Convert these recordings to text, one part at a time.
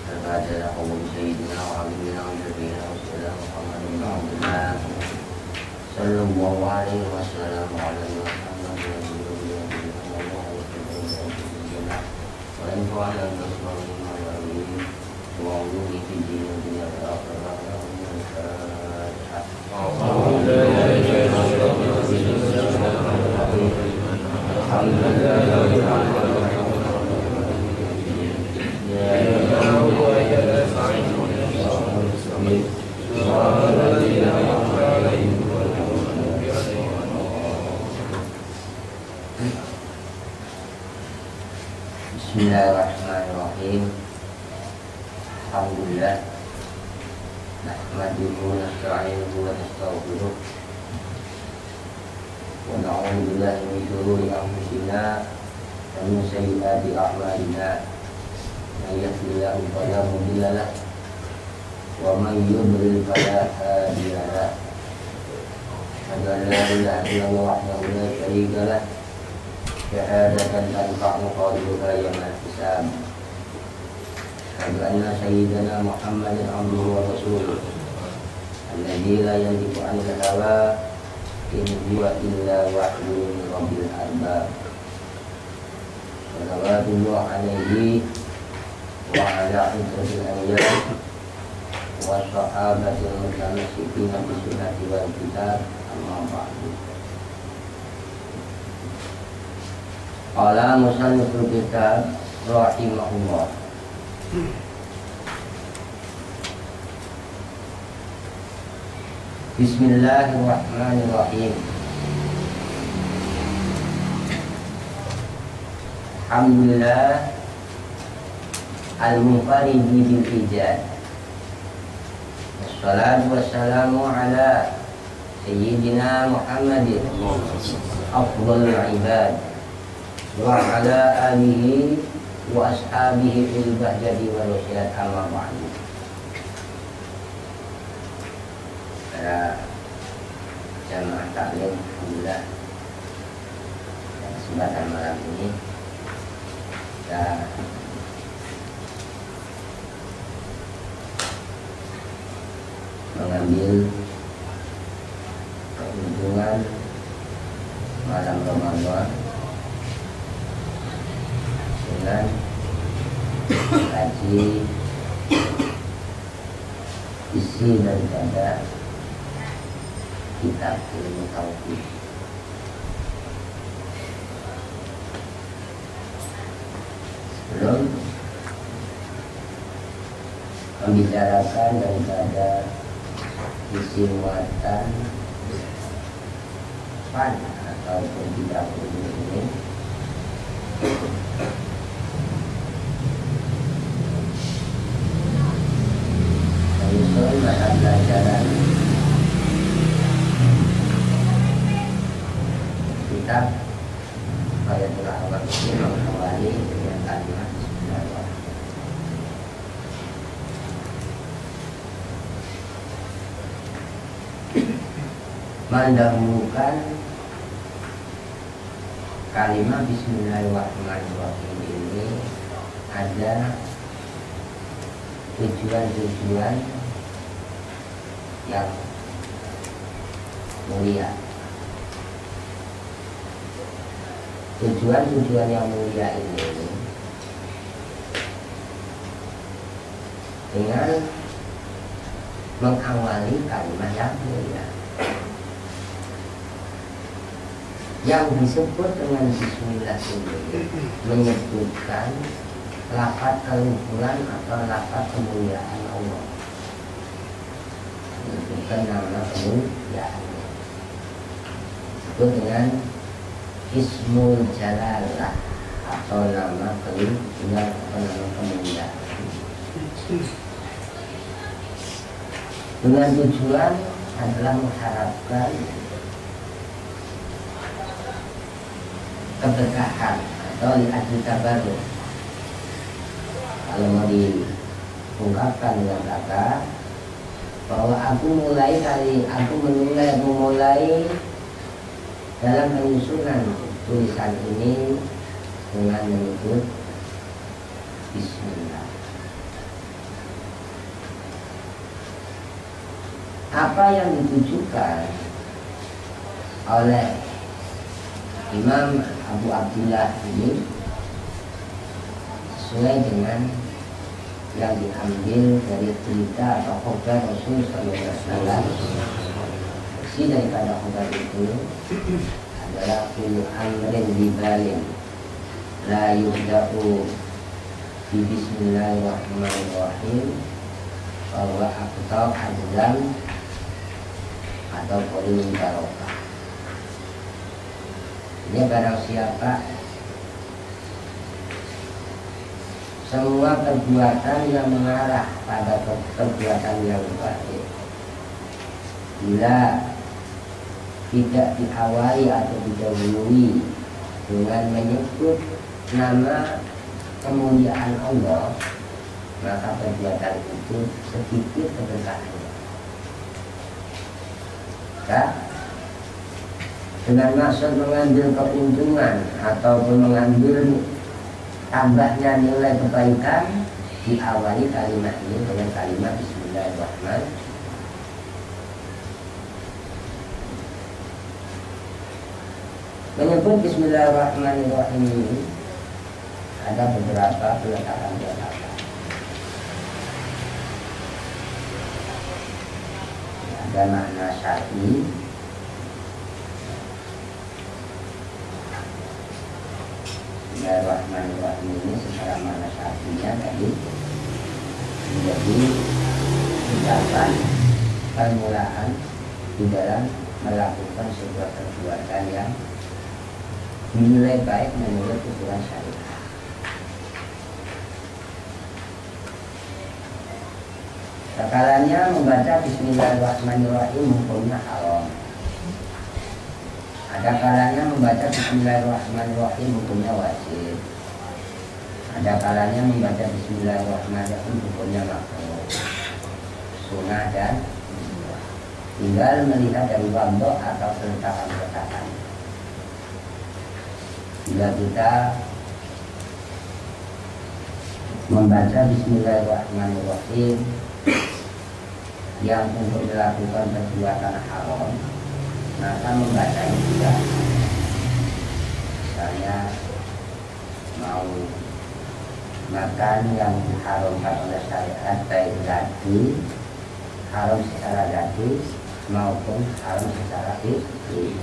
Terhadap kaum Sayyidina wa Habibina wa Jabina wa Sayyidina Muhammad bin Abdullah sallallahu alaihi wasallam wa ala Muhammad wa ala Bismillahirrahmanirrahim. Alhamdulillah. Nahmaduhu wa nasta'inuhu wa nastaghfiruh. Wa na'udzu billahi min shururi anfusina wa min sayyiati a'malina. May yahdihillahu fala mudilla lahu wa man yudlil fala hadiya lahu. Asyhadu an la ilaha illallah wahdahu la syarika lahu. Syahadatan tanfa'u qawluha yawmal hisab. Asyhadu anna sayyidana Muhammadan abduhu wa rasuluh alladzi la yantiqu 'anil hawa in huwa illa wahyun min rabbil arbab. Shalawatullah alaihi wa ala itratil anbiya wa sahabatil mutamassikin bi sunnati wal kitab, amma ba'du. Qala musanniful kitab rahimahullah. Bismillahirrahmanirrahim. Alhamdulillah al-munfaridi bil ijad. Wassalatu wassalamu ala sayyidina Muhammadin afdhalul ibad wa ala alihi wa ashabihi fil bahjati wal wasilat, amma ba'du. Para jamaah taklim, alhamdulillah, kesempatan malam ini kita mengambil keuntungan malam Ramadan dengan kaji isi daripada kitab ilmu tauhid. Sebelum membicarakan daripada isi muatan pan ataupun kitab ilmu ini, mata pelajaran kitab Bayatul Awal ini mengawali dengan kalimat Bismillahirrahmanirrahim. Mendahulukan kalimat Bismillahirrahmanirrahim ini ada tujuan-tujuan yang mulia. Tujuan-tujuan yang mulia ini dengan mengawali kalimat yang mulia yang disebut dengan Bismillah ini menyebutkan lafaz keluhuran atau lafaz kemuliaan Allah, menyebutkan nama kemuliaan, disebut dengan Ismul Jalalah atau nama keluhuran atau nama kemuliaan, dengan tujuan adalah mengharapkan keberkahan atau li'ajli tabarruk. Kalau mau diungkapkan dengan kata bahwa aku mulai dalam penyusunan tulisan ini dengan menyebut Bismillah. Apa yang ditujukan oleh Imam Abu Abdillah ini sesuai dengan yang diambil dari cerita atau khobar Rasul Sallallahu Alaihi Wasallam. Isi daripada khobar itu adalah kullu amrin dibalin la yubda'u bi bismillahirrahmanirrahim bahwa aqtab adzam atau qulun barokah. Ini barang siapa semua perbuatan yang mengarah pada perbuatan yang baik bila tidak diawali atau didahului dengan menyebut nama kemuliaan Allah, maka perbuatan itu sedikit keberkahannya. Dengan maksud mengambil keuntungan ataupun mengambil tambahnya nilai kebaikan, diawali kalimat ini dengan kalimat Bismillahirrahmanirrahim. Menyebut Bismillahirrahmanirrahim ini ada beberapa peletakan. Ada makna syar'i. Bismillahirrahmanirrahim ini secara makna syar'inya tadi menjadi ucapan permulaan di dalam melakukan sebuah perbuatan yang dinilai baik menurut ukuran syariat. Sekalanya membaca Bismillahirrahmanirrahim hukumnya haram. Ada kalanya membaca Bismillahirrahmanirrahim hukumnya wajib. Ada kalanya membaca Bismillahirrahmanirrahim hukumnya makruh, sunnah dan tinggal melihat dari wabok atau peletakan-peletakan. Bila kita membaca Bismillahirrahmanirrahim yang untuk dilakukan perbuatan haram, maka membacanya juga misalnya mau makan yang diharamkan oleh syariat, baik zati, haram secara zati maupun haram secara fikih.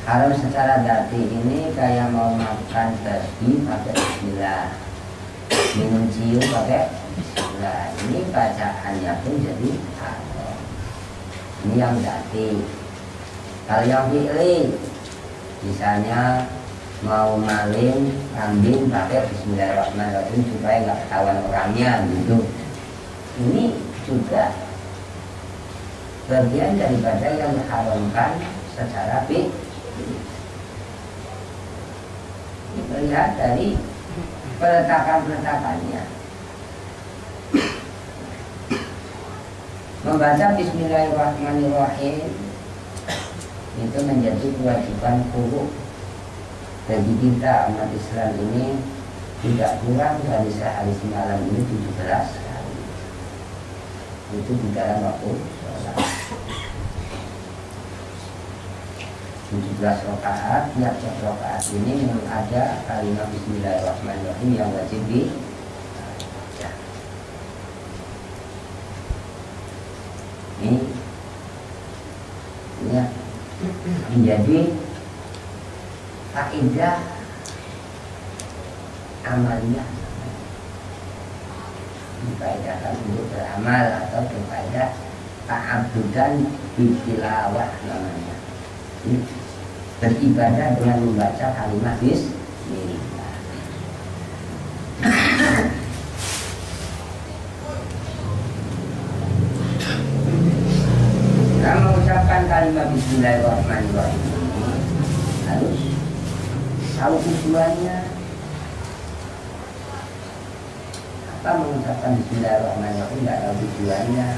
Haram secara zati ini kayak mau makan babi pakai bismillah, minum ciu pakai bismillah, ini bacaannya pun jadi haram. Ini yang zati. Kalau yang fi'li, misalnya mau maling kambing pakai Bismillahirrahmanirrahim supaya nggak ketahuan orangnya gitu, ini juga bagian daripada yang diharamkan secara fikih. Melihat dari peletakan-peletakannya. Membaca Bismillahirrahmanirrahim itu menjadi kewajiban pokok bagi kita umat Islam ini, tidak kurang dari sehari semalam ini 17 kali. Itu di dalam waktu sholat 17 rakaat. Tiap rakaat ini ada kalimat Bismillahirrahmanirrahim yang wajib di ini ya, menjadi faedah amalnya, difaedahkan untuk beramal atau berfaedah ta'abudan bitilawah namanya, beribadah dengan membaca kalimat Bismillah. Kita mengucapkan kalimat Bismillahirrahmanirrahim harus tahu tujuannya. Apa mengucapkan Bismillahirrahmanirrahim tidak tahu tujuannya,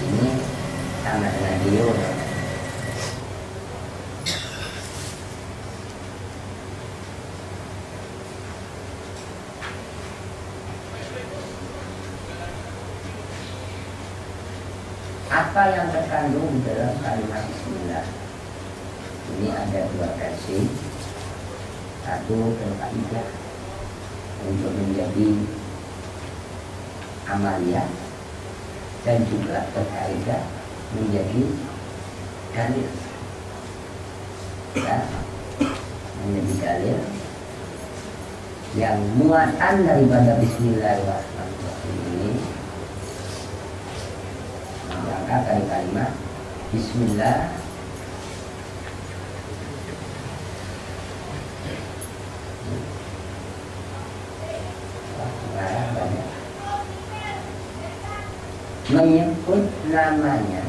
ini sama dengan dia. apa yang terkandung di dalam kalimat bismillah. Ini ada dua versi. Satu kaidah untuk menjadi amalia, dan juga kaidah menjadi dalil. Ya, menjadi dalil yang muatan daripada bismillahirrahmanirrahim ini mengangkat dari kalimat bismillah menyebut namanya,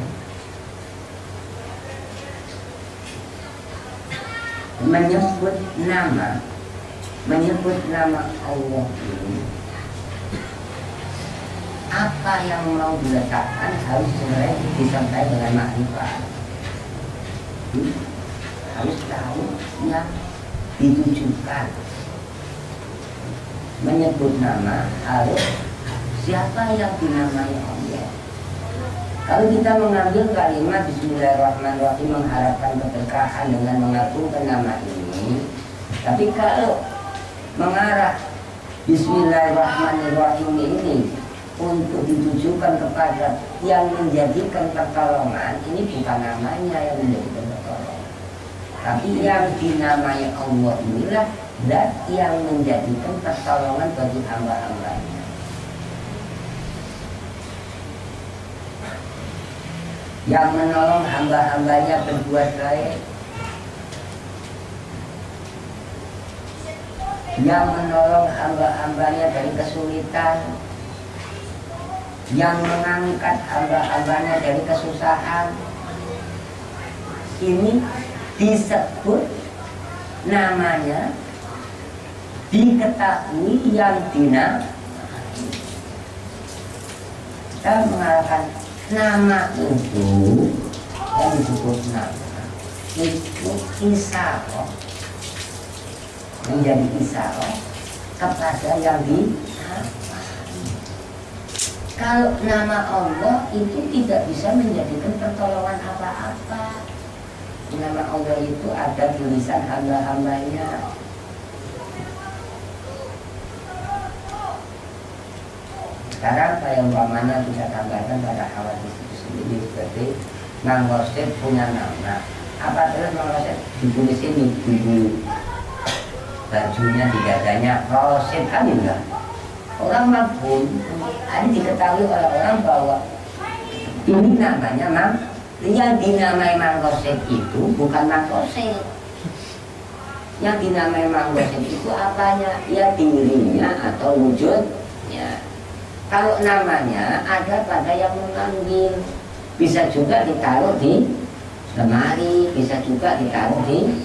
menyebut nama Allah ini, apa yang mau diletakkan harus sebenarnya disampaikan dengan makrifat. Harus tahu yang ditujukan. Menyebut nama harus siapa yang dinamai Allah. Kalau kita mengambil kalimat bismillahirrahmanirrahim mengharapkan keberkahan dengan mengagungkan nama ini, tapi kalau mengarah bismillahirrahmanirrahim ini untuk ditujukan kepada yang menjadikan pertolongan, ini bukan namanya yang menjadikan pertolongan, tapi yang dinamai Allah inilah zat yang menjadikan pertolongan bagi hamba-hambanya. Yang menolong hamba-hambanya berbuat baik, yang menolong hamba-hambanya dari kesulitan, yang mengangkat hamba-hambanya dari kesusahan. Ini disebut namanya, diketahui yang dinamai. Kita mengarahkan nama itu yang disebut nama itu isyarat, menjadi isyarat kepada yang dinamai. Kalau nama Allah itu tidak bisa menjadikan pertolongan apa-apa. Nama Allah itu ada di lisan hamba-hambanya. Sekarang saya umpamanya bisa tambahkan pada hadis itu sendiri, seperti Mang Rosyid punya nama. Apa terus Mang Rosyid ditulisin di bajunya, di dadanya Rosyid, kan enggak? Orang mabun, ini diketahui oleh orang bahwa ini namanya Mang, yang dinamai Mang Rosyid itu bukan Mang Rosyid. Yang dinamai Mang Rosyid itu apanya? Ya dirinya atau wujudnya. Kalau namanya ada pada yang memanggil, bisa juga ditaruh di lemari, bisa juga ditaruh di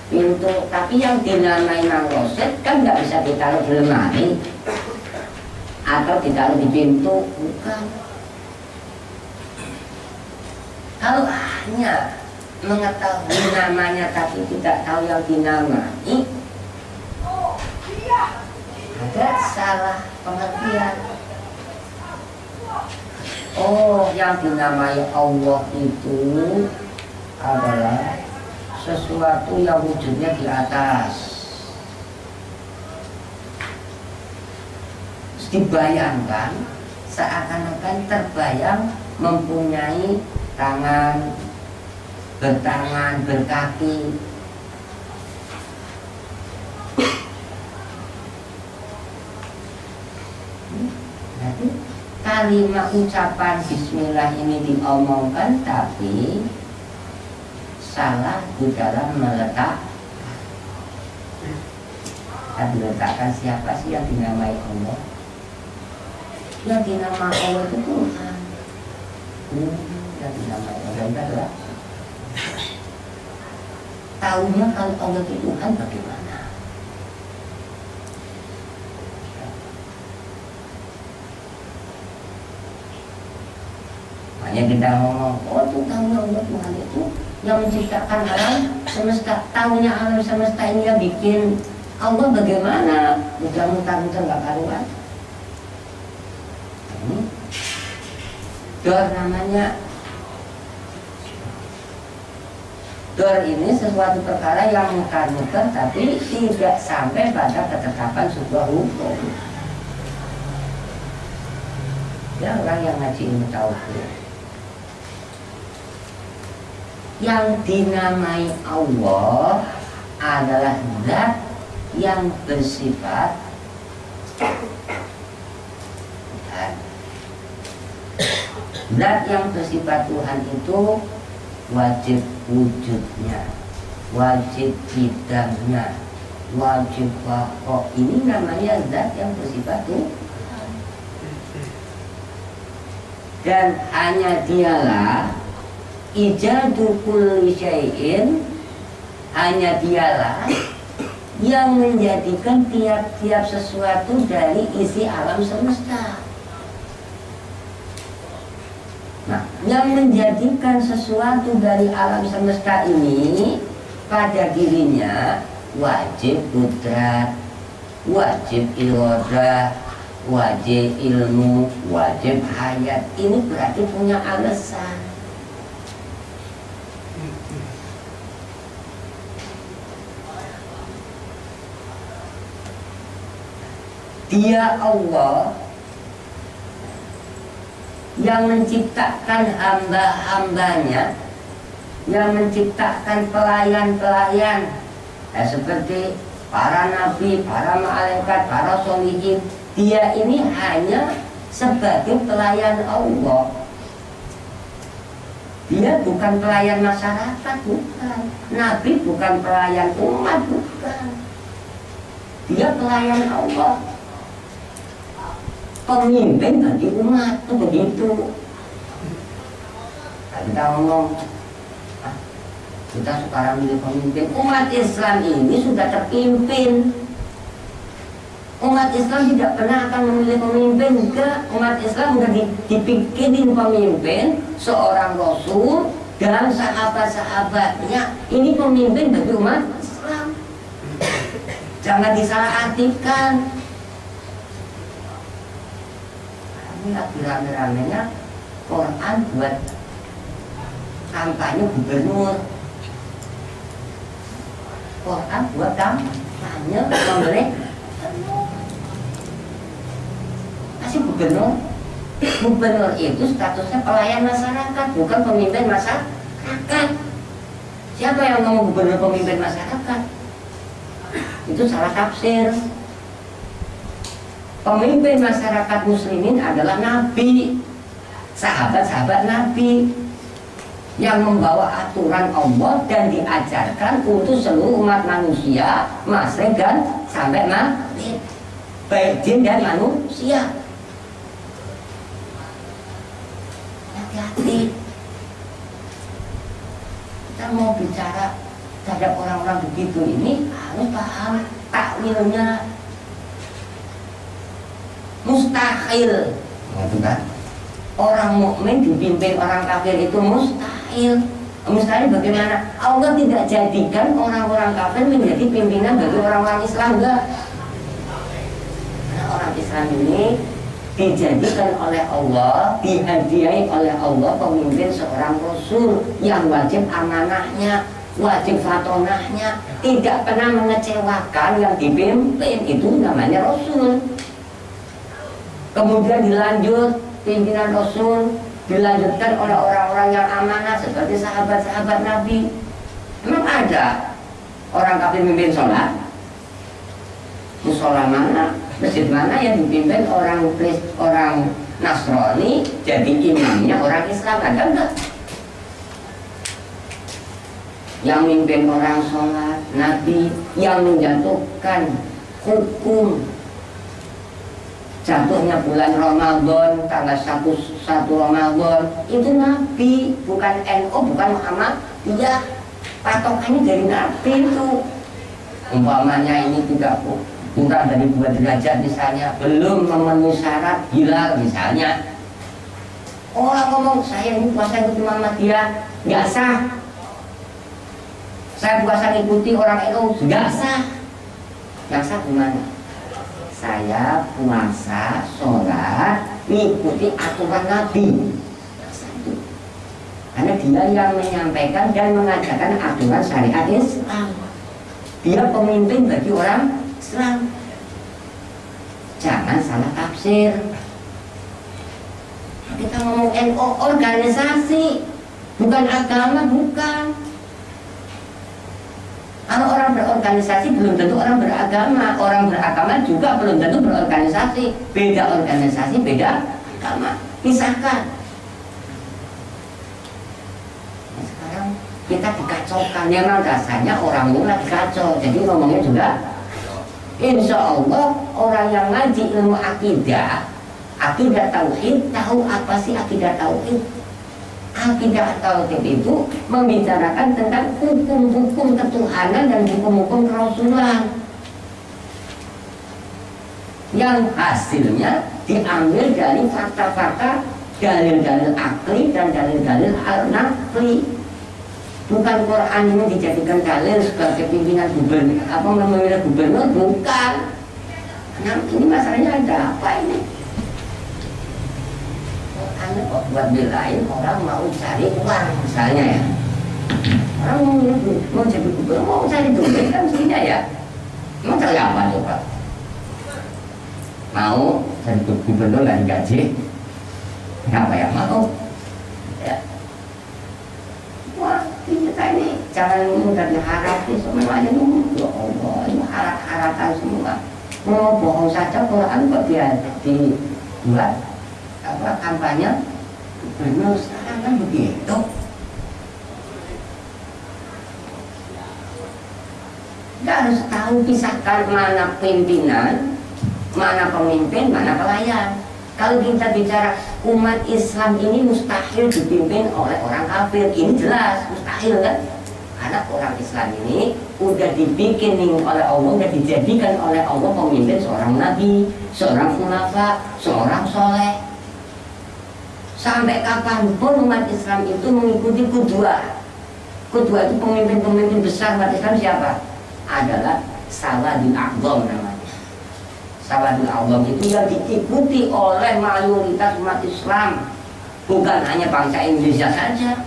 pintu. Tapi yang dinamai Mang Rosyid kan nggak bisa ditaruh di lemari atau ditaruh di pintu, bukan. Kalau hanya mengetahui namanya tapi tidak tahu yang dinamai, ada salah pengertian. Oh, yang dinamai Allah itu adalah sesuatu yang wujudnya di atas. Dibayangkan seakan-akan terbayang mempunyai tangan, berkaki. Jadi kalimat ucapan bismillah ini diomongkan tapi salah di dalam meletak. Kita diletakkan siapa sih yang dinamai Allah? Yang dinamai Allah itu Tuhan. Yang dinamai Allah adalah tahunya kalau Allah itu Tuhan bagaimana? Hanya kita ngomong, oh Tuhan Allah Tuhan itu yang menciptakan alam semesta, tahunya alam semesta ini yang bikin. Allah bagaimana? Udah mutar-mutar gak karuan. Ini namanya Dor ini sesuatu perkara yang mutar-mutar tapi tidak sampai pada ketetapan sebuah hukum. Ya, orang yang ngaji ilmu tauhid, yang dinamai Allah adalah zat yang bersifat Tuhan. Zat yang bersifat Tuhan itu wajib wujudnya, wajib bidangnya, wajib wakoh. Ini namanya zat yang bersifat Tuhan. Dan hanya dialah ijadu kulli syai'in, hanya dialah yang menjadikan tiap-tiap sesuatu dari isi alam semesta. Nah, yang menjadikan sesuatu dari alam semesta ini pada dirinya wajib kudrat, wajib irodah, wajib ilmu, wajib hayat. Ini berarti punya alasan. Dia Allah yang menciptakan hamba-hambanya, yang menciptakan pelayan-pelayan, seperti para nabi, para malaikat, para sholihin. Dia ini hanya sebagai pelayan Allah. Dia bukan pelayan masyarakat, bukan. Nabi bukan pelayan umat, bukan. Dia pelayan Allah, pemimpin bagi umat, itu begitu. Nah, kita ngomong, kita sekarang milih pemimpin. Umat Islam ini sudah terpimpin. Umat Islam tidak pernah akan memilih pemimpin. Enggak, umat Islam sudah dipikirin pemimpin, seorang Rasul dan sahabat-sahabatnya. Ini pemimpin bagi umat Islam. Jangan disalahartikan. Ini lagi rame-ramenya Quran buat kampanye gubernur, Quran buat kampanye membeli masih gubernur. Gubernur itu statusnya pelayan masyarakat, bukan pemimpin masyarakat. Siapa yang ngomong gubernur pemimpin masyarakat? Itu salah tafsir. Pemimpin masyarakat muslimin adalah Nabi, sahabat-sahabat Nabi yang membawa aturan Allah dan diajarkan untuk seluruh umat manusia, masyarakat dan sampai mati, baik jin dan manusia. Hati-hati, kita mau bicara terhadap orang-orang begitu ini harus paham takwilnya. Mustahil, kan? Orang mukmin dipimpin orang kafir itu mustahil. Mustahil bagaimana? Allah tidak jadikan orang-orang kafir menjadi pimpinan bagi orang-orang Islam, enggak. Nah, orang Islam ini dijadikan oleh Allah, dihadiahi oleh Allah pemimpin seorang Rasul yang wajib amanahnya, wajib fatonahnya, tidak pernah mengecewakan yang dipimpin. Itu namanya Rasul. Kemudian dilanjut pimpinan Rasul, dilanjutkan oleh orang-orang yang amanah seperti sahabat-sahabat Nabi. Memang ada orang kafir mimpin sholat, musola mana, masjid mana yang dipimpin orang Nasrani, jadi imamnya orang Islam, ada enggak? Yang mimpin orang sholat, Nabi, yang menjatuhkan hukum jatuhnya bulan Ramadan tanggal 1 Ramadan itu Nabi, bukan NU, bukan Muhammad. Dia patokannya dari Nabi itu. Umpamanya ini tidak kurang dari 2 derajat misalnya, belum memenuhi syarat hilal misalnya. Orang ngomong saya ini puasa ikuti Muhammadiyah nggak sah, saya puasa ikuti orang NU nggak sah. Yang sah gimana? Saya puasa, sholat, mengikuti aturan Nabi. karena dia yang menyampaikan dan mengajarkan aturan syariat Islam. Dia pemimpin bagi orang Islam. Jangan salah tafsir. Kita ngomong NU organisasi, bukan agama, bukan. Kalau orang berorganisasi belum tentu orang beragama. Orang beragama juga belum tentu berorganisasi. Beda organisasi, beda agama. Pisahkan. Nah, sekarang kita dikacaukan. Memang dasarnya orang mulai dikacau. Jadi ngomongnya juga, insya Allah orang yang ngaji ilmu akidah tauhid, tahu apa sih akidah tauhid? Akidah tauhid itu membicarakan tentang hukum-hukum ketuhanan dan hukum-hukum kerasulan yang hasilnya diambil dari fakta-fakta, dalil-dalil akli dan dalil-dalil al-naqli. Bukan Quran ini dijadikan dalil sebagai pimpinan gubernur, apa memilih gubernur, bukan. Nah, ini masalahnya ada apa ini? Buat belain orang mau cari uang misalnya ya, orang mau jadi gubernur, mau cari duit kan mestinya ya, mau cari apa coba? Mau jadi gubernur nggak digaji, kenapa ya mau? Ya, wah kita ini jangan mudah diharap semuanya dulu, ya Allah, ini harap-harapan semua. Mau bohong saja Quran kok dia dibuat apa kampanye gubernur sekarang kan begitu. Kita harus tahu pisahkan mana pimpinan, mana pemimpin, mana pelayan. Kalau kita bicara umat Islam ini mustahil dipimpin oleh orang kafir, ini jelas mustahil kan? Karena orang Islam ini udah dibikin oleh Allah, udah dijadikan oleh Allah pemimpin seorang nabi, seorang khulafa, seorang soleh. Sampai kapanpun umat Islam itu mengikuti Qudwah. Qudwah itu pemimpin-pemimpin besar umat Islam siapa? Adalah Sawadul A'zam namanya. Sawadul A'zam itu yang diikuti oleh mayoritas umat Islam, bukan hanya bangsa Indonesia saja.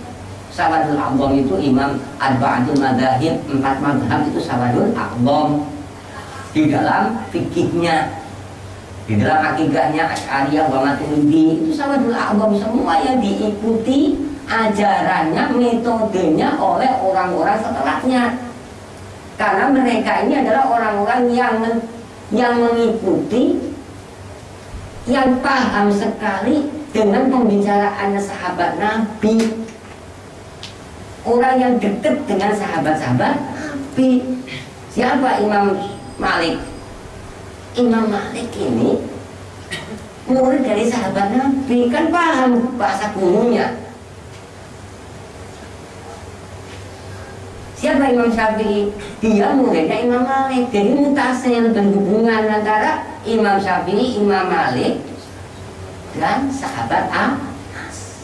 Sawadul A'zam itu Imam Arba'atul Madzhab, 4 mazhab itu Sawadul A'zam. Di dalam fikihnya, di dalam akidahnya Asy'ariyah wa Maturidi itu Sawadul A'zam, semua yang diikuti ajarannya, metodenya oleh orang-orang setelahnya. Karena mereka ini adalah orang-orang yang mengikuti, yang paham sekali dengan pembicaraannya sahabat Nabi, orang yang dekat dengan sahabat-sahabat Nabi. Siapa Imam Malik? Imam Malik ini murid dari sahabat Nabi, kan paham bahasa kununya. Siapa Imam Syafi'i? Dia muridnya Imam Malik. Jadi mutasil, berhubungan antara Imam Syafi'i, Imam Malik dan sahabat Anas.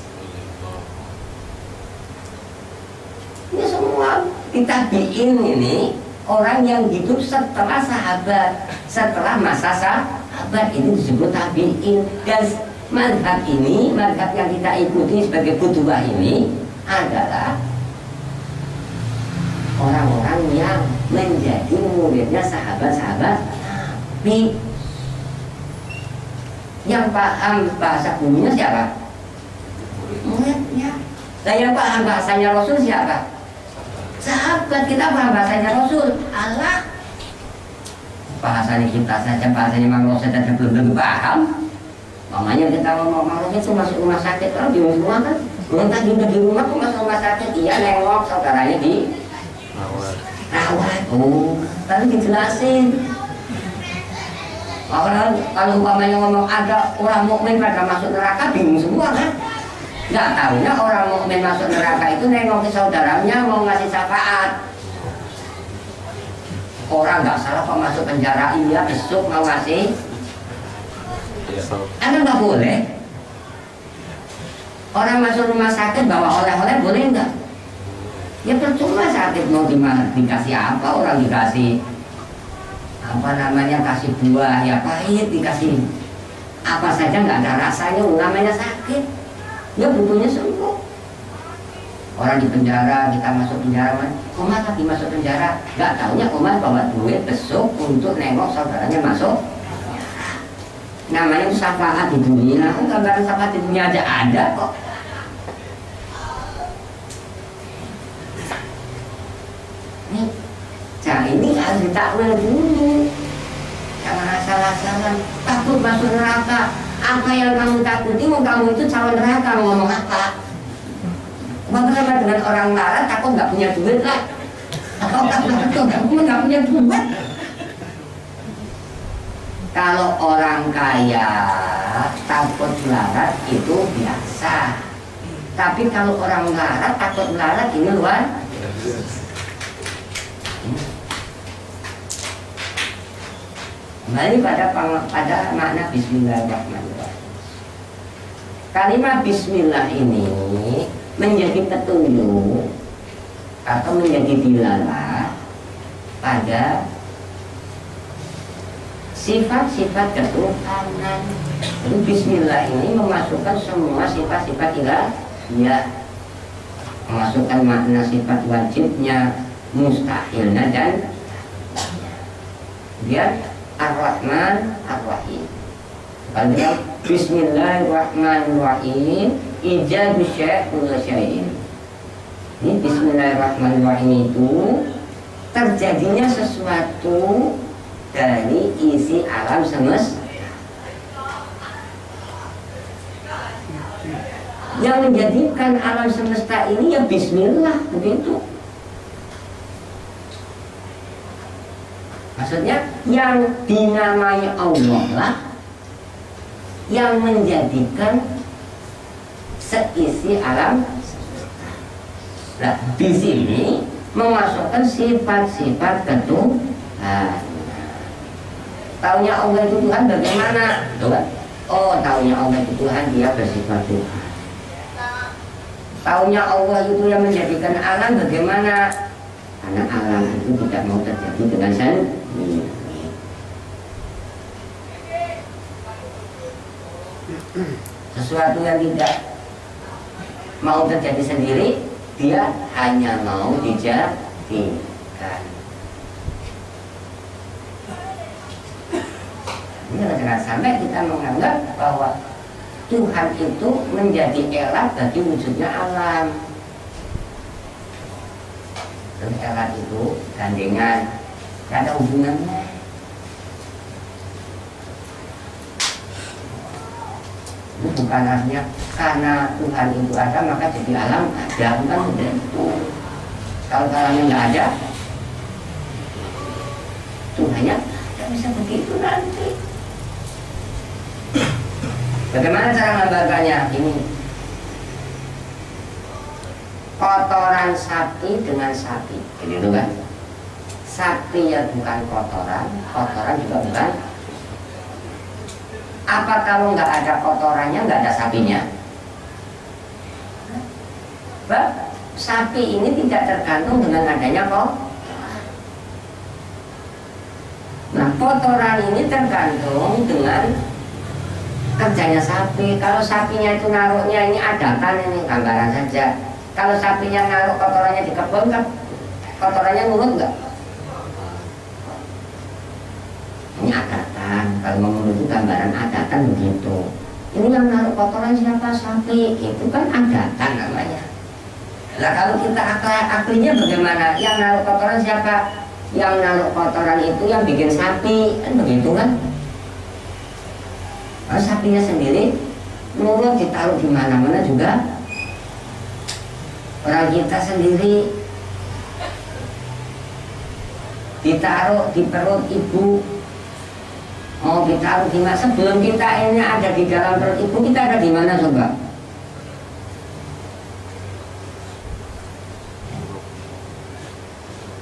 Ini semua ditabiin ini orang yang hidup setelah sahabat, setelah masa sahabat, ini disebut tabi'in. Dan madhab ini, madhab yang kita ikuti sebagai qudwah ini adalah orang-orang yang menjadi muridnya sahabat-sahabat Nabi. Yang paham bahasa buminya siapa? Muridnya. Dan yang paham bahasanya Rasul siapa? Sahabat. Kita paham bahasanya Rasul. Allah, bahasanya kita saja, bahasanya Mang Rasul saja belum tentu paham. Makanya kita ngomong Mang Rasul itu masuk rumah sakit, orang bingung semua kan. Minta di rumah kok masuk rumah sakit, iya nengok saudaranya di rawat. Oh, tadi dijelasin. Kalau umpamanya ngomong ada orang mukmin pada masuk neraka, bingung semua kan. Nggak tahunya orang mukmin masuk neraka itu nengok ke saudaranya mau ngasih syafaat. Orang nggak salah kok masuk penjara, iya besok mau ngasih. Emang nggak boleh. Orang masuk rumah sakit bawa oleh-oleh boleh nggak? Ya percuma sakit mau dikasih apa, orang dikasih apa namanya, kasih buah ya pahit, dikasih apa saja nggak ada rasanya, namanya sakit. Ya butuhnya sembuh. Orang di penjara, kita masuk penjara, Umar lagi masuk penjara, nggak taunya Umar bawa duit besok untuk nengok saudaranya masuk. Namanya itu syafaat di dunia. Gambaran syafaat di dunia aja ada kok. Nih, nah ini harus ditakwil dulu. Jangan asal-asalan takut masuk neraka. Apa yang kamu takuti? Kamu itu calon neraka, ngomong apa? Bagaimana dengan orang larat takut nggak punya duit lah? Atau nggak punya duit? Kalau orang kaya takut larat itu biasa. Tapi kalau orang larat takut larat ini luar. Kembali pada makna Bismillahirrahmanirrahim. Kalimat Bismillah ini menjadi petunjuk atau menjadi dilalah pada sifat-sifat ketuhanan. Jadi Bismillah ini memasukkan semua sifat-sifat ilahiyah, memasukkan makna sifat wajibnya, mustahilnya dan dia Ar-Rahman Ar-Rahim. Kalau Bismillahirrahmanirrahim, ijadu syai'ul syai'in. Ini Bismillahirrahmanirrahim itu terjadinya sesuatu dari isi alam semesta. Yang menjadikan alam semesta ini ya Bismillah, begitu. Maksudnya yang dinamai Allah lah yang menjadikan seisi alam. Nah, di sini memasukkan sifat-sifat ketuhanan. Taunya Allah itu Tuhan bagaimana? Coba. Oh, taunya Allah itu Tuhan, dia bersifat Tuhan. Taunya Allah itu yang menjadikan alam bagaimana? Karena alam itu tidak mau terjadi dengan sendiri. Sesuatu yang tidak mau terjadi sendiri, dia hanya mau dijadikan. Ini jangan sampai kita menganggap bahwa Tuhan itu menjadi elat bagi wujudnya alam. Dan elat itu gandengan, tidak ada hubungannya. Itu bukan artinya karena Tuhan itu ada maka jadi alam ada, bukan seperti itu. Kalau alamnya nggak ada, Tuhannya tidak bisa begitu nanti. Bagaimana cara menggambarkannya? Ini kotoran sapi dengan sapi, gitu kan? Sapi ya bukan kotoran, kotoran juga bukan. Apa kalau nggak ada kotorannya, nggak ada sapinya? Bah, sapi ini tidak tergantung dengan adanya kotoran. Nah, kotoran ini tergantung dengan kerjanya sapi. Kalau sapinya itu naruhnya ini adatan, ini gambaran saja. Kalau sapinya naruh kotorannya di kebun, kan kotorannya nurut nggak? Ini adatan. Kalau ngomong itu gambaran adatan begitu. Ini yang naruh kotoran siapa? Sapi. Itu kan adatan namanya. Nah kalau kita aklinya bagaimana? Yang naruh kotoran siapa? Yang naruh kotoran itu yang bikin sapi, kan begitu kan? Kalau sapinya sendiri nurut ditaruh di mana-mana juga. Orang kita sendiri ditaruh di perut ibu, mau ditaruh di mana? Sebelum kita ini ada di dalam perut ibu, kita ada di mana coba?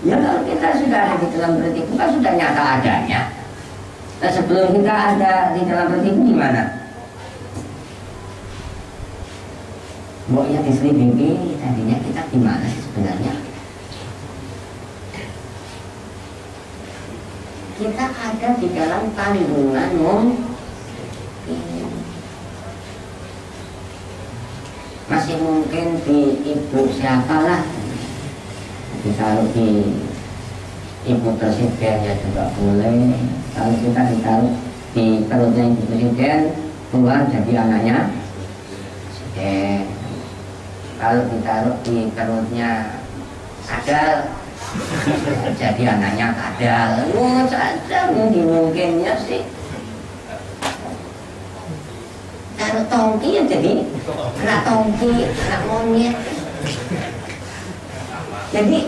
Ya kalau kita sudah ada di dalam perut ibu kan sudah nyata adanya. Nah sebelum kita ada di dalam perut ibu gimana? Mboknya diselidikin, tadinya kita gimana sih sebenarnya? Kita ada di dalam kandungan mungkin. masih mungkin di ibu siapalah, ditaruh di ibu presiden ya juga boleh. Kalau kita ditaruh di perutnya ibu presiden, keluar jadi anaknya presiden. Kalau ditaruh di perutnya kadal, jadi anaknya kadal. Saja mungkinnya sih. Taruh tongki ya jadi anak tongki, anak monyet. Jadi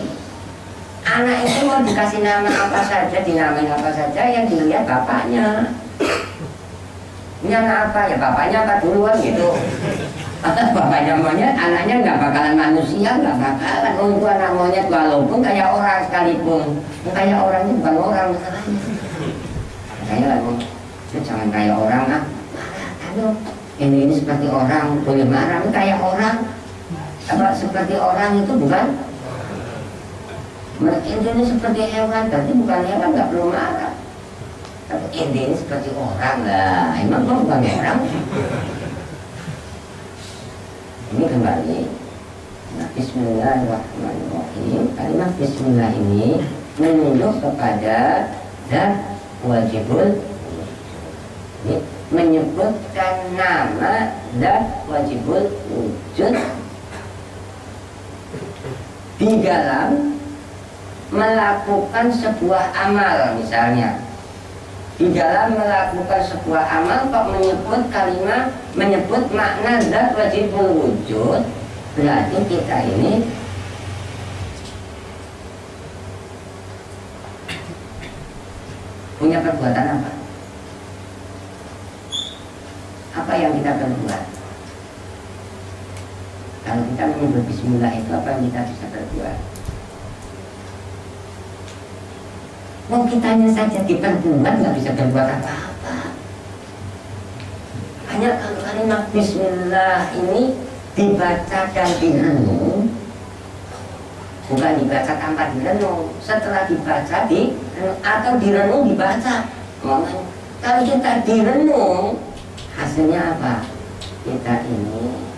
anak itu mau dikasih nama apa saja, dinamain apa saja, yang dilihat bapaknya. Ini anak apa ya, bapaknya apa duluan gitu. Bapaknya monyet, anaknya nggak bakalan manusia, nggak bakalan. Oh itu anak monyet walaupun kayak orang sekalipun, kayak orangnya bukan orang masalahnya. Kayak lagi, jangan kayak orang ah. Aduh, ini seperti orang, boleh marah, kayak orang. Apa seperti orang itu bukan? Mereka ini seperti hewan, tapi bukan hewan, nggak perlu marah. Tapi ini seperti orang lah, emang kok bukan orang? Ini kembali. Nah, Bismillahirrahmanirrahim. Kalimat Bismillah ini menunjuk kepada dan wajibul. Ini menyebutkan nama dan wajibul wujud di dalam melakukan sebuah amal. Misalnya di dalam melakukan sebuah amal kok menyebut kalimat, menyebut makna zat wajibul wujud, berarti kita ini punya perbuatan apa? Apa yang kita perbuat? Kalau kita menyebut bismillah itu apa yang kita bisa perbuat? Mau kitanya saja diperbuat nggak bisa berbuat apa-apa. Hanya kalau kalimat bismillah ini dibaca dan direnung, bukan dibaca tanpa direnung, setelah dibaca atau direnung dibaca. Kalau kita direnung, hasilnya apa? Kita ini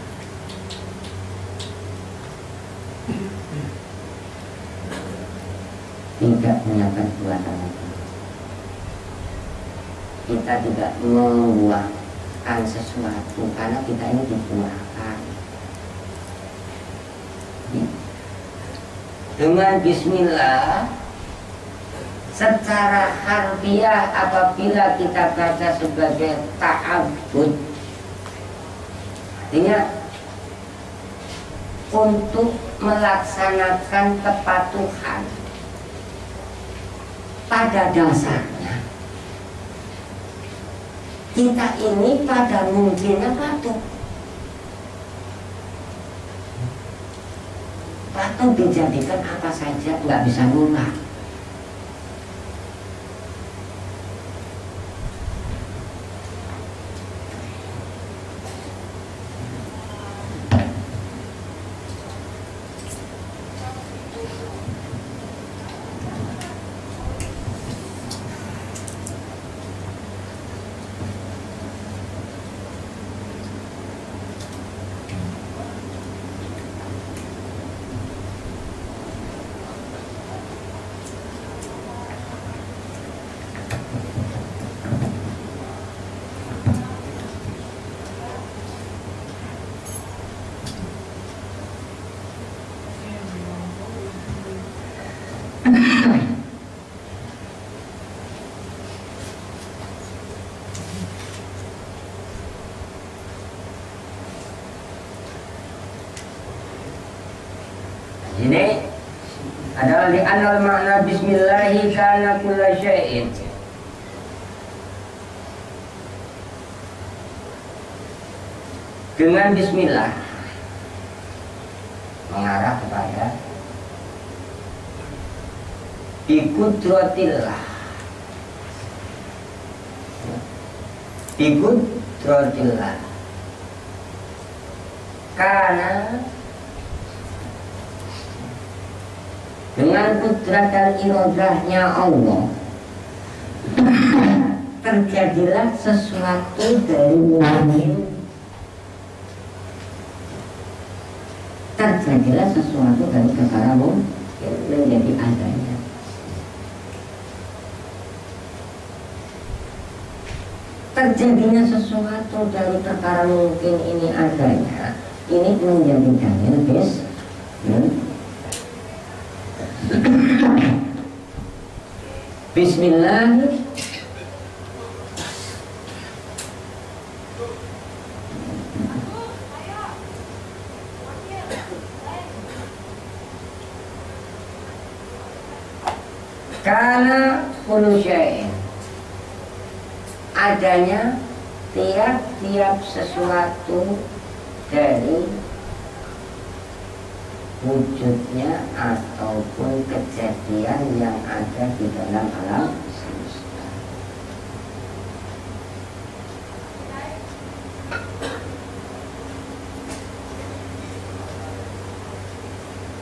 tidak punya perbuatan itu. Kita tidak membuahkan sesuatu karena kita ini dibuahkan. Dengan bismillah secara harfiah apabila kita baca sebagai ta'abbud, artinya untuk melaksanakan kepatuhan. Pada dasarnya kita ini pada mungkinnya patuh. Patuh dijadikan apa saja, nggak bisa nolak. Ini adalah li'anal makna bismillahi kana kulla syai'in. Dengan bismillah mengarah kepada biqudratillah. Biqudratillah. Karena dengan kudrat dan irodahnya Allah terjadilah sesuatu dari mungkin terjadilah sesuatu dari perkara mungkin menjadi adanya. Terjadinya sesuatu dari perkara mungkin ini adanya, ini menjadi dalil bis. Bismillah. Karena kullu syai'in, adanya tiap-tiap sesuatu dari wujudnya ataupun kejadian yang ada di dalam alam semesta.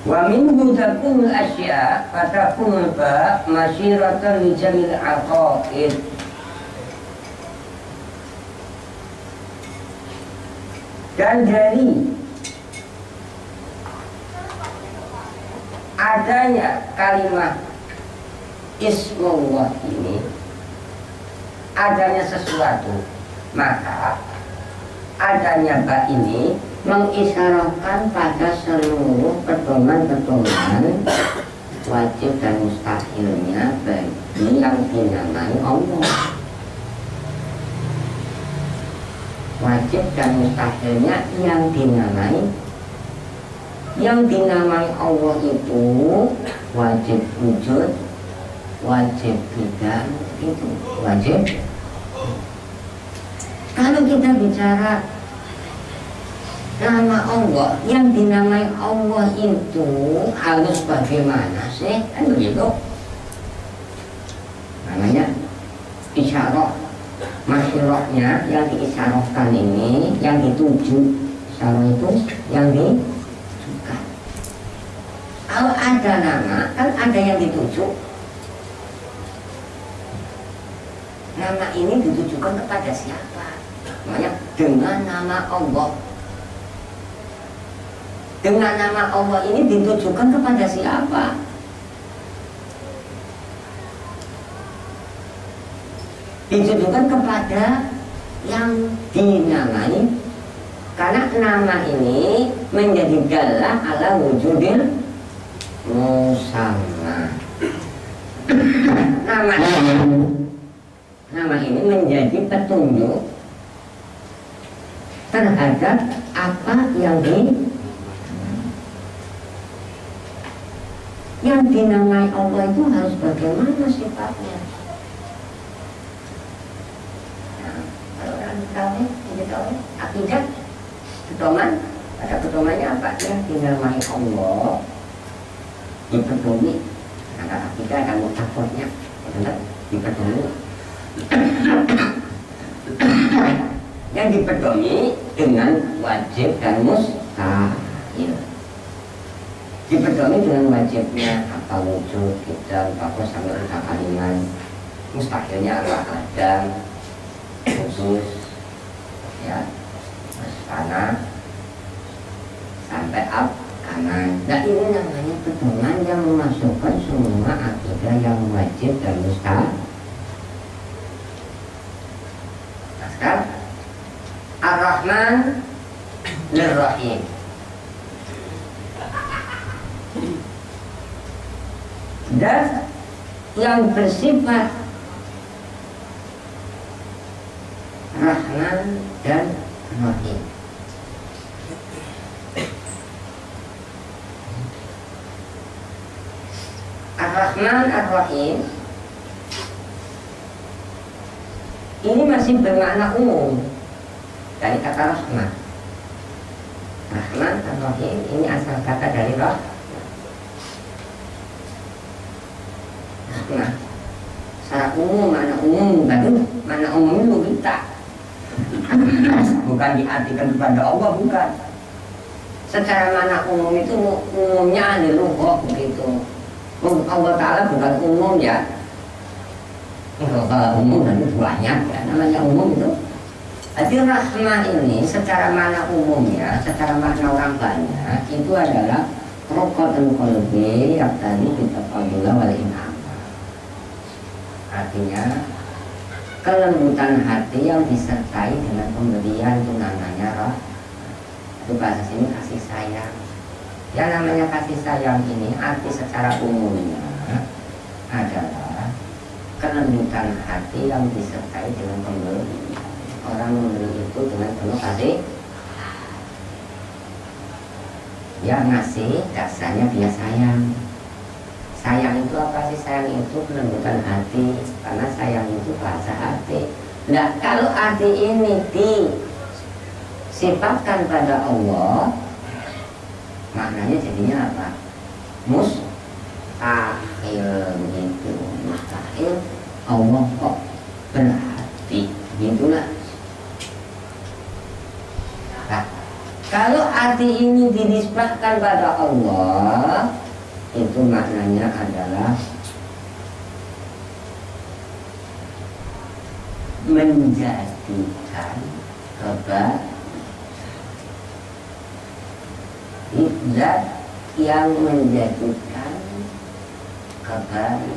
Wa minhu takunul asya fatakunul ba masyiratan li jamil aqaid. Dan dari adanya kalimat Ismullah ini, adanya sesuatu, maka adanya ba ini mengisyaratkan pada seluruh pedoman-pedoman wajib dan mustahilnya bagi yang dinamai Allah. Wajib dan mustahilnya yang dinamai Allah itu wajib wujud, wajib tidak, itu wajib. Kalau kita bicara nama Allah, yang dinamai Allah itu harus bagaimana sih? Kan begitu. Namanya isyarat, masyirahnya yang diisyaratkan ini, yang dituju, isyarat itu yang ditujukan. Kalau ada nama, kan ada yang dituju. Nama ini ditujukan kepada siapa? Namanya dengan nama Allah. Dengan nama Allah ini ditujukan kepada siapa? Ditujukan kepada yang dinamai, karena nama ini menjadi dalah ala wujudil musamma. Nama ini menjadi petunjuk terhadap apa yang dinamai Allah itu harus bagaimana sifatnya. Nah, kalau orang tahu, akidah, pedoman, ada pedomannya apa? Yang dinamai Allah dipedomi, ada akidah dan mutafatnya, dipedomi. Yang dipedomi dengan wajib dan mustahil. Dipedomi dengan wajibnya apa wujud kita, apa sampai angka kalimat. Mustahilnya adalah Adam, khusus, ya, tanah sampai kanan. Nah ini namanya pedoman yang memasukkan semua akidah yang wajib dan mustahil. Nah sekarang Ar-Rahman Lir-Rahim. Dan yang bersifat Rahman dan Rahim. Ar-Rahman Ar-Rahim ini masih bermakna umum dari kata Rahman. Rahman Ar-Rahim ini asal kata dari Rahman. Nah, secara umum, mana umum itu kita, bukan diartikan kepada Allah, bukan. Secara mana umum itu umumnya adalah begitu. Allah Ta'ala bukan umum ya. Kalau umum dan banyak ya, namanya umum itu Jadi rahmah ini secara makna umumnya, secara makna orang banyak itu adalah rokotul qalbi yang tadi kita qadula wal inam. Artinya kelembutan hati yang disertai dengan pemberian itu namanya roh. Itu bahasa sini kasih sayang. Yang namanya kasih sayang ini arti secara umumnya adalah kelembutan hati yang disertai dengan pemberian. Orang memberi itu dengan penuh kasih. Yang ngasih dasarnya dia sayang. Sayang itu apa sih? Sayang itu kelembutan hati. Karena sayang itu bahasa hati. Nah kalau hati ini disifatkan pada Allah, maknanya jadinya apa? Mustahil gitu. Mustahil Allah kok berhati. Gitulah. Nah, kalau hati ini dinisbahkan pada Allah, itu maknanya adalah menjadikan zat yang menjadikan kebaikan,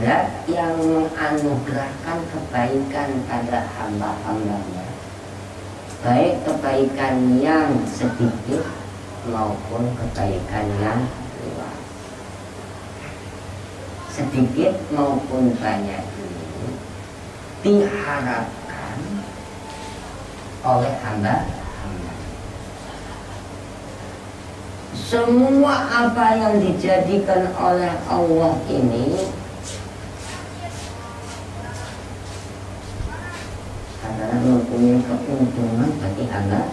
zat yang menganugerahkan kebaikan pada hamba-hambanya, baik kebaikan yang sedikit maupun kebaikan yang luas. Sedikit maupun banyak ini diharapkan oleh hamba-hamba. Semua apa yang dijadikan oleh Allah ini adalah mempunyai keuntungan bagi hamba.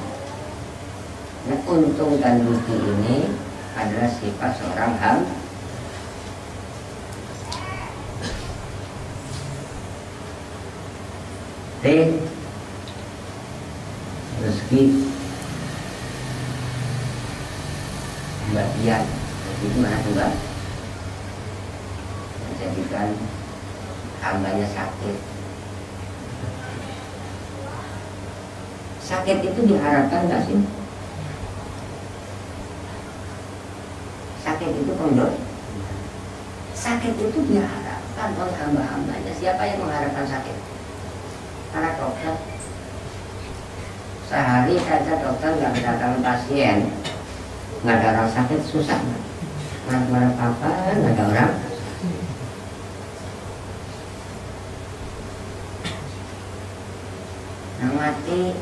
Nah, untung dan rugi ini adalah sifat seorang hamba. Rezeki bagian itu mana juga menjadikan hambanya sakit. Sakit itu diharapkan nggak sih? Sakit itu pondok. Sakit itu diharapkan oleh hamba-hambanya. Siapa yang mengharapkan sakit? Para dokter. Sehari saja dokter nggak kedatangan pasien, nggak ada orang sakit, susah. Nggak apa-apa, nggak ada orang. Nah mati,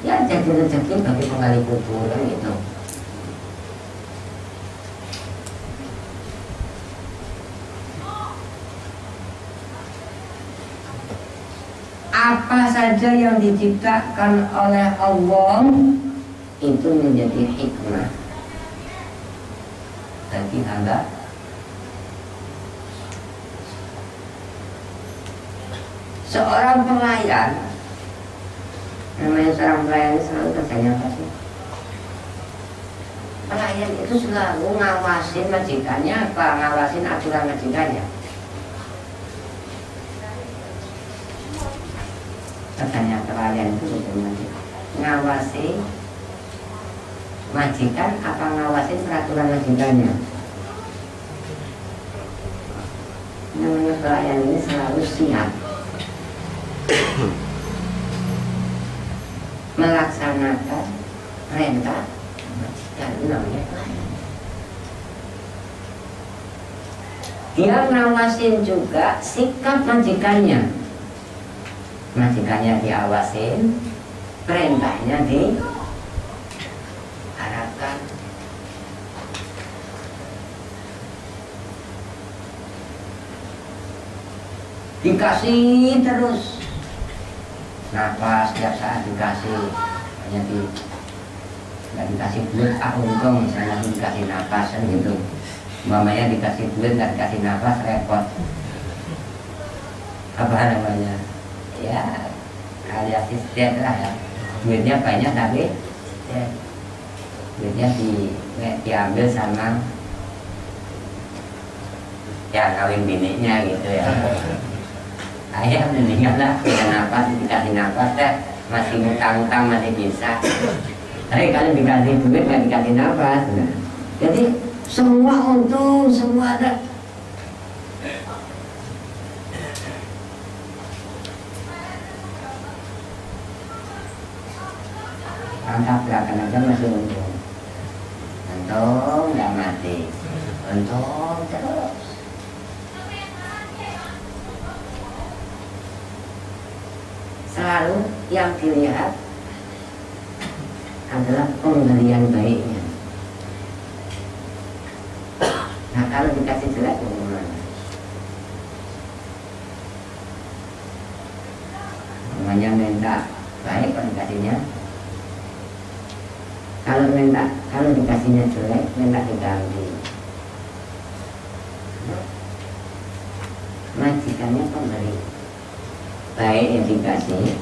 ya jadi rezeki bagi penggali kubur gitu. Apa saja yang diciptakan oleh Allah itu menjadi hikmah bagi hamba. Seorang pelayan, namanya seorang pelayan selalu kerjanya apa sih? Pelayan itu selalu ngawasin majikannya apa? Ngawasin aturan majikannya. Katanya pelayan itu ngawasi majikan apa ngawasin peraturan majikannya. Namanya pelayan ini selalu siap melaksanakan perintah majikan, namanya pelayan. Dia ngawasin juga sikap majikannya. Majikannya diawasin, perintahnya diharapkan. Dikasih terus nafas setiap saat, dikasih. Hanya nggak dikasih duit, untung misalnya dikasih nafas kan gitu. Mamanya dikasih duit nggak dikasih nafas, repot. Apa namanya? Ya alias istet lah ya. Duitnya banyak tapi ya, duitnya diambil sama yang kawin bininya gitu ya. Saya mendingan lah punya nafas, dikasih nafas deh, masih ngutang-ngutang masih bisa. Tapi kalau dikasih duit nggak dikasih nafas. Nah. Jadi semua untung, semua ada. Angkat belakang aja masih untung. Untung nggak mati, untung terus. Selalu yang dilihat adalah pemberian baiknya. Nah kalau dikasih jelek bagaimana? Namanya minta baik kalau dikasihnya. Kalau dikasihnya jelek, minta diganti. Majikannya pemberi baik yang dikasih,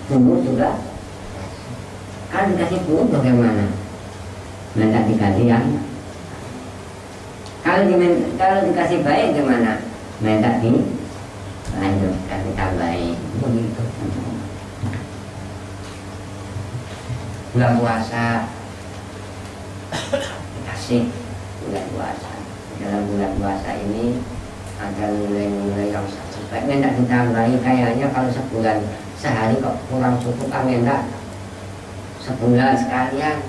tunggu juga. Kalau dikasih buruk bagaimana? Minta diganti yang. Kalau dikasih baik gimana? Minta dilanjutkan, ditambahi. Begitu. Bulan puasa dikasih bulan puasa. Dalam bulan puasa ini ada nilai-nilai yang sangat baik. Minta ditambahi, kayaknya kalau sebulan sehari kok kurang cukup, minta sebulan sekalian.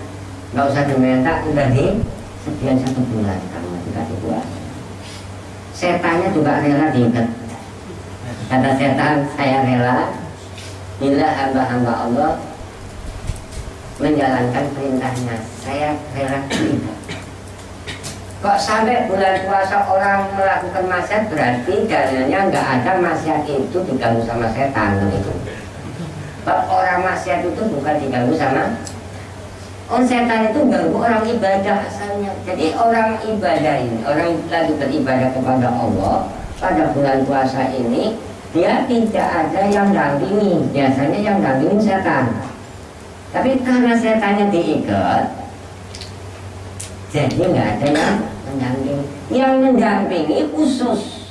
Nggak usah diminta, udah disediain 1 bulan kamu dikasih puasa. Setannya juga rela diikat. Kata setan, saya rela bila hamba-hamba Allah menjalankan perintahnya, saya rela diikat. Kok sampai bulan puasa orang melakukan maksiat, berarti dalilnya nggak ada maksiat itu diganggu sama setan begitu. Orang maksiat itu bukan diganggu sama setan, itu ganggu orang ibadah asalnya. Jadi orang ibadah ini, orang lagi beribadah kepada Allah pada bulan puasa ini, dia tidak ada yang dampingi. Biasanya yang dampingin setan. Tapi karena setannya diikat, jadi nggak ada yang mendampingi. Yang mendampingi khusus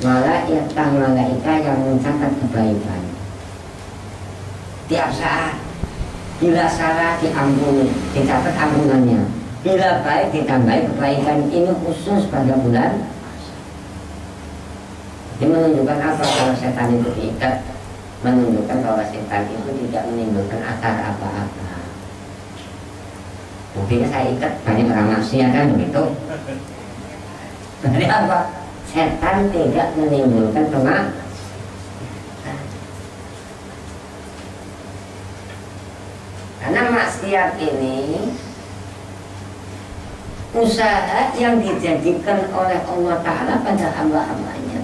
malaika yang mencatat kebaikan. Tiap saat, bila salah diampuni, dicatat ampunannya. Bila baik ditambahi kebaikan. Ini khusus pada bulan. Ini menunjukkan apa kalau setan itu diikat? Menunjukkan bahwa setan itu tidak menimbulkan akar apa-apa. Buktinya saya ikat banyak orang maksiat kan begitu. Jadi apa? Setan tidak menimbulkan kemaksiatan. Karena maksiat ini usaha yang dijadikan oleh Allah Ta'ala pada hamba-hambanya.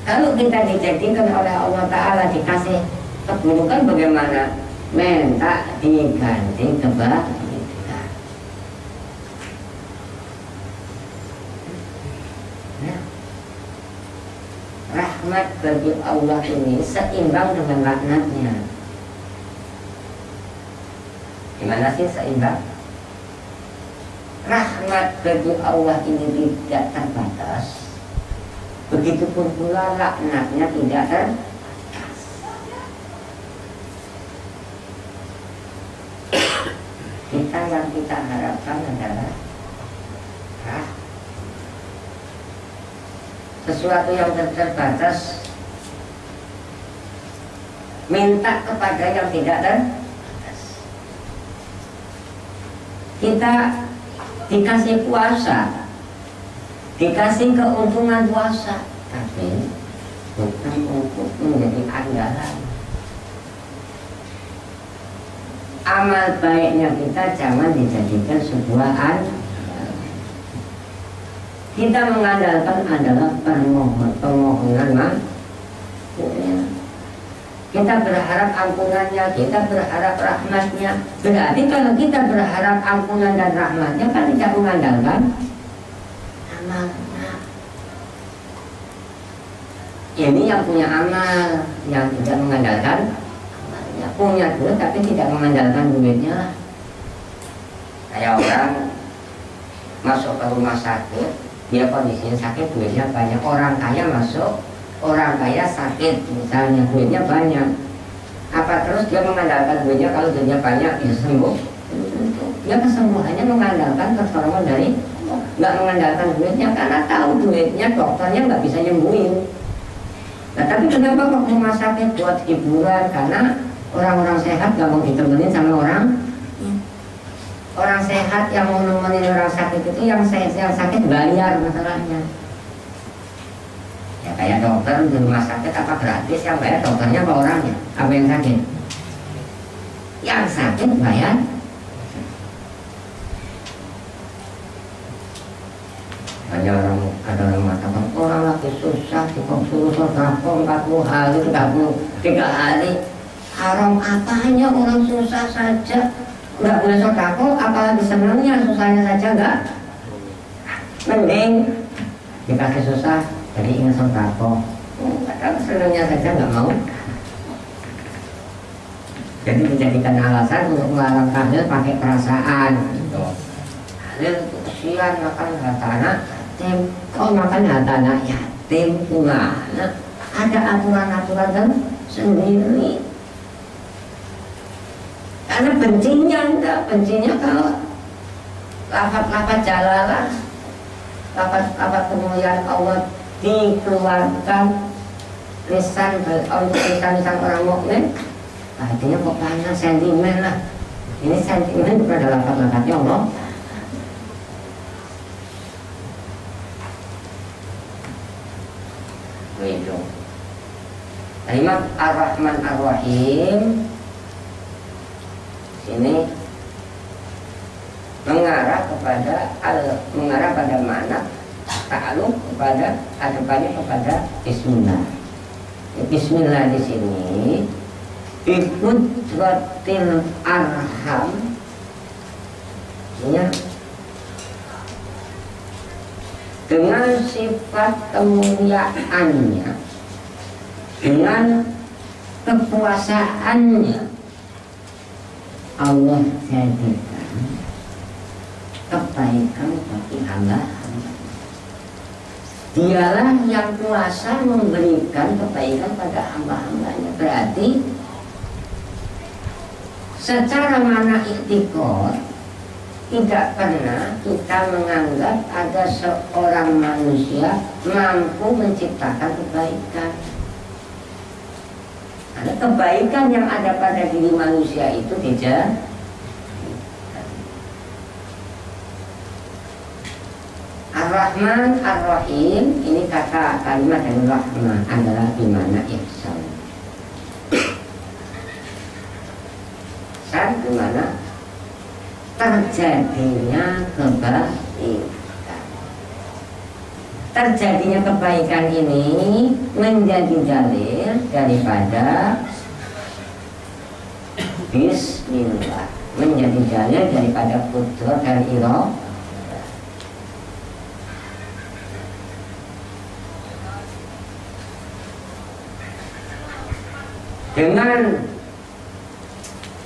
Kalau kita dijadikan oleh Allah Ta'ala dikasih keburukan bagaimana? Minta diganti kebaikan. Nah, rahmat bagi Allah ini seimbang dengan laknatnya. Gimana sih seimbang? Rahmat bagi Allah ini tidak terbatas. Begitupun pula laknatnya tidak terbatas. Yang kita harapkan adalah sesuatu yang terbatas, minta kepada yang tidak terbatas. Kita dikasih puasa, dikasih keuntungan puasa, tapi bukan untuk menjadi andalan. Amal baiknya kita jangan dijadikan sebuah andalan. Kita mengandalkan adalah permohonan maafnya. Kita berharap ampunannya, kita berharap rahmatnya. Berarti kalau kita berharap ampunan dan rahmatnya kan tidak mengandalkan amalnya. Ini yang punya amal, yang tidak mengandalkan amalnya. Punya duit tapi tidak mengandalkan duitnya. Kayak orang masuk ke rumah sakit, dia kondisinya sakit, duitnya banyak. Orang kaya masuk, orang kaya sakit misalnya, duitnya banyak. Apa terus dia mengandalkan duitnya? Kalau duitnya banyak bisa sembuh? Dia kesembuhannya mengandalkan pertolongan dari, nggak mengandalkan duitnya, karena tahu duitnya dokternya nggak bisa nyembuhin. Nah tapi kenapa kok rumah sakit buat hiburan? Karena orang-orang sehat nggak mau ditemenin sama orang sehat. Yang mau nemenin orang sakit itu yang sakit bayar masalahnya. Ya kayak dokter di rumah sakit apa gratis, yang bayar dokternya apa orangnya? Apa yang sakit? Yang sakit bayar. Ada orang mengatakan orang lagi susah dikonsumsi sodako 40 hari, 33 hari. Haram apanya, orang susah saja nggak boleh sodako, apalagi senangnya susahnya saja nggak. Mending dikasih susah jadi ingin sodako, padahal senangnya saja nggak mau. Jadi dijadikan alasan untuk melarang tahlil pakai perasaan. Tahlil kesian makan harta anak yatim, kau makan harta anak yatim gimana? Ada aturan-aturan kan sendiri. Karena bencinya kalau lafaz jalalah, lafaz kemuliaan Allah dikeluarkan lisan orang mukmin, artinya kok banyak sentimen lah. Ini sentimen kepada lafaz-lafaznya Allah. Itu kalimat Ar-Rahman Ar-Rahim ini mengarah pada mana ta'aluk kepada hadapannya kepada Bismillah. Bismillah di sini biqudratil arham, ya, dengan sifat kemuliaannya, dengan kekuasaannya, Allah jadikan kebaikan bagi hamba-hamba. Dialah yang kuasa memberikan kebaikan pada hamba-hambanya. Berarti secara makna i'tiqad tidak pernah kita menganggap ada seorang manusia mampu menciptakan kebaikan. Ada kebaikan yang ada pada diri manusia itu tidak. Ar-Rahman Ar-Rahim, ini kata kalimat dari Rahman adalah dimana ihsan. Ihsan dimana terjadinya kebaikan. Terjadinya kebaikan ini menjadi dalil daripada Bismillah, menjadi dalil daripada qudrah dan iradah. Dengan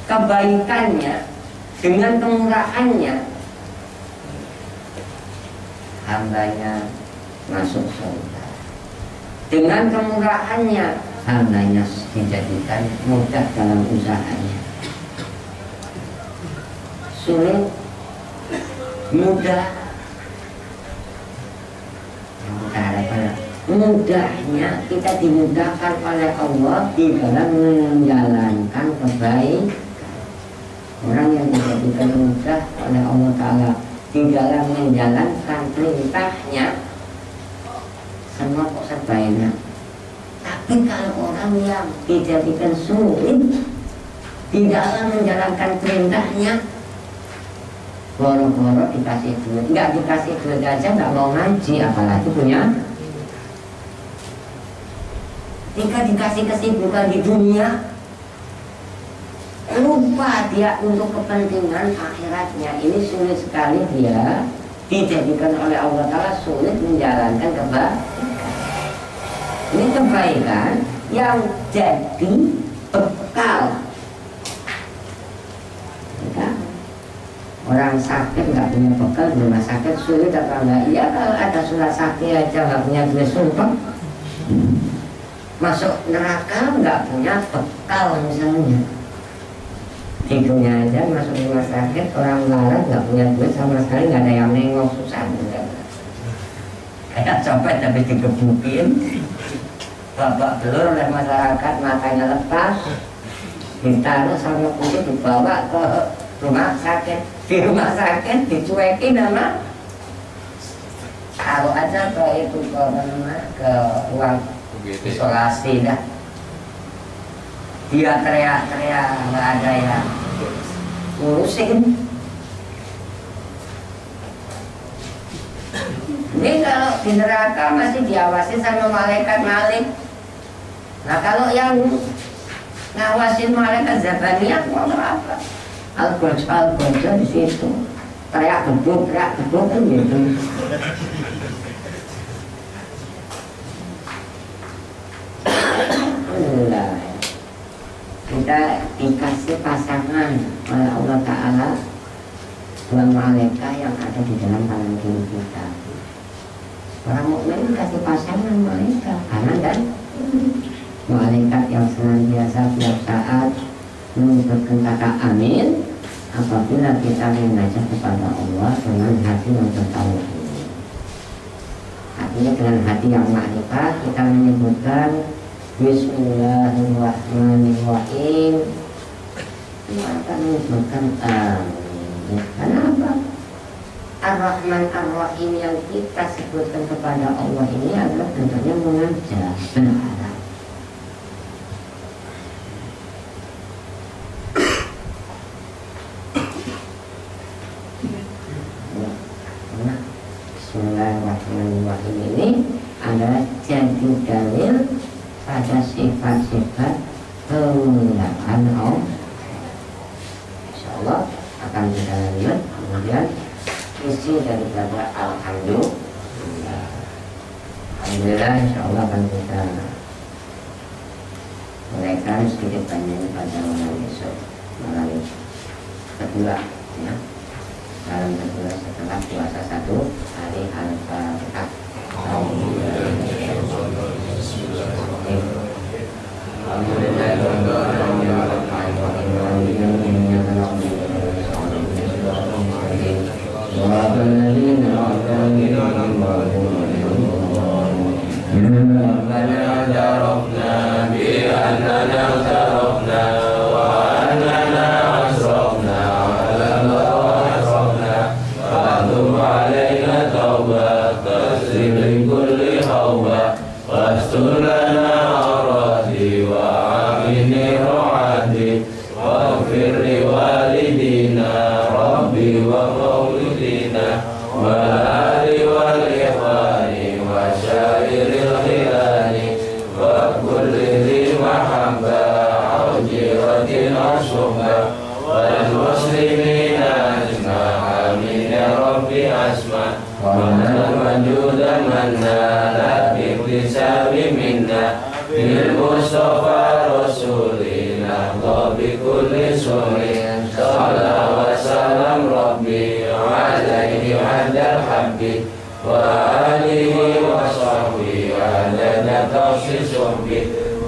kebaikannya, dengan kemurahannya, hambanya masuk surga. Dengan kemurahannya, hambanya dijadikan mudah dalam usahanya. Sulit, mudah, mudahnya kita dimudahkan oleh Allah di dalam menjalankan kebaikan. Orang yang dijadikan mudah oleh Allah Ta'ala di dalam menjalankan perintahnya, semua kok serba enak. Tapi kalau orang yang dijadikan sulit di dalam menjalankan perintahnya, boro-boro dikasih duit, nggak dikasih duit aja nggak mau ngaji, apalagi punya. Jika dikasih kesibukan di dunia, lupa dia untuk kepentingan akhiratnya. Ini sulit sekali dia dijadikan oleh Allah Ta'ala sulit menjalankan kebaikan. Ini kebaikan yang jadi bekal. Orang sakit nggak punya bekal di rumah sakit sulit apa enggak? Iya, kalau ada surat sakit aja nggak punya duit sumpah. Masuk neraka nggak punya bekal misalnya. Tidurnya aja masuk rumah sakit, orang larat nggak punya duit sama sekali, nggak ada yang nengok, susah juga. Kayak copet tapi digebukin, babak belur oleh masyarakat, matanya lepas, ditaruh sama kulit dibawa ke rumah sakit. Di rumah sakit dicuekin sama, taruh aja ke itu ke ruang isolasi dah. Dia teriak-teriak nggak ada yang ngurusin. Ini kalau di neraka masih diawasi sama malaikat Malik. Nah kalau yang ngawasin malaikat Zabaniyah mau apa? Al-Qur'an di situ teriak gedung kan gitu. Alhamdulillah, kita dikasih pasangan oleh Allah Ta'ala dua malaikat yang ada di dalam tangan kiri kita. Orang mukmin dikasih pasangan malaikat kanan dan malaikat yang senantiasa setiap saat menyebutkan kata amin apabila kita mengajak kepada Allah dengan hati yang bertauhid. Artinya dengan hati yang makrifat kita menyebutkan Bismillahirrahmanirrahim. Kita akan menyebutkan amin. Kenapa? Ar-Rahman Ar-Rahim yang kita sebutkan kepada Allah ini adalah bentuknya mengajak berharap. Bismillahirrahmanirrahim ini adalah jadi dalil pada sifat-sifat kemuliaan Allah. Insyaallah akan kita lanjut. Kemudian isi daripada Alhamdulillah insyaallah akan kita mulaikan sedikit banyak pada malam besok, malam kedua ya. Dalam kedua setelah puasa 1 hari Al-Fatihah.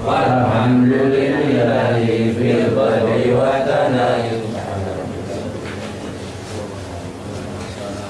Walhamdulillahi fil qadri wa tanai